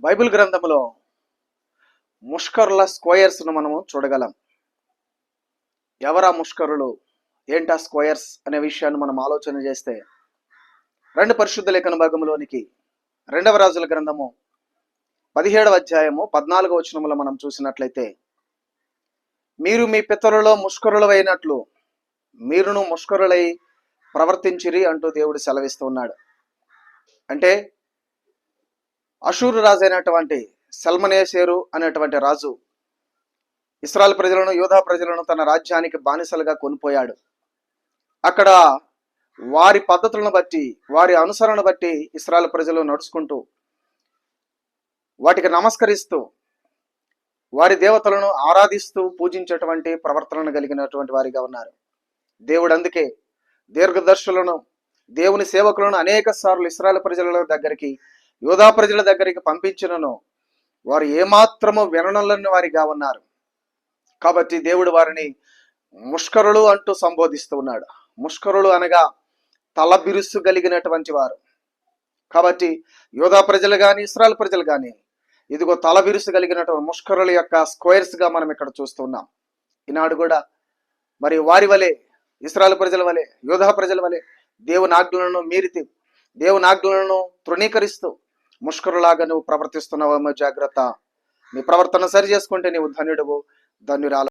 Bible గ్రంథంలో ముష్కరుల స్క్వయర్స్ను మనము చూడగలం. ఎవరా ముష్కరులు, ఏంటా స్క్వయర్స్ అనే విషయాన్ని మనం ఆలోచన చేస్తే రెండు పరిశుద్ధ లేఖన భాగంలోనికి 2వ రాజుల గ్రంథము 17వ అధ్యాయము 14వ వచనములో మనం చూసినట్లయితే, మీరు మీ పితరులలో ముష్కరులైనట్లు మీరును ముష్కరులై ప్రవర్తించిరి అంటూ దేవుడు సెలవిస్తూ ఉన్నాడు. అంటే అషూరు రాజు అయినటువంటి సల్మనేసెరు అనేటువంటి రాజు ఇశ్రాయేలు ప్రజలను, యూదా ప్రజలను తన రాజ్యానికి బానిసలుగా కొనిపోయాడు. అక్కడ వారి పద్ధతులను బట్టి, వారి అనుసరణ బట్టి ఇశ్రాయేలు ప్రజలు నడుచుకుంటూ, వాటికి నమస్కరిస్తూ, వారి దేవతలను ఆరాధిస్తూ పూజించేటువంటి ప్రవర్తనను కలిగినటువంటి వారిగా ఉన్నారు. దేవుడు అందుకే దీర్ఘదర్శులను, దేవుని సేవకులను అనేక సార్లు ఇశ్రాయేలు ప్రజల దగ్గరికి, యూదా ప్రజల దగ్గరికి పంపించినను వారు ఏమాత్రము విననలని వారిగా ఉన్నారు. కాబట్టి దేవుడు వారిని ముష్కరులు అంటూ సంబోధిస్తూ ఉన్నాడు. ముష్కరులు అనగా తల బిరుసు కలిగినటువంటి వారు. కాబట్టి యూదా ప్రజలు కానీ, ఇశ్రాయేలు ప్రజలు కానీ ఇదిగో తల బిరుసు కలిగినటువంటి ముష్కరుల యొక్క స్క్వేర్స్గా మనం ఇక్కడ చూస్తున్నాం. ఈనాడు కూడా మరి వారి వలె, ఇశ్రాయేలు ప్రజల వలె, యూదా ప్రజల వలె దేవుని ఆజ్ఞలను మీరితి, దేవుని ఆజ్ఞలను తృణీకరిస్తూ ముష్కరులాగా నువ్వు ప్రవర్తిస్తున్నావేమో జాగ్రత్త. నీ ప్రవర్తన సరి చేసుకుంటే నీవు ధన్యుడవు, ధన్యురాలు.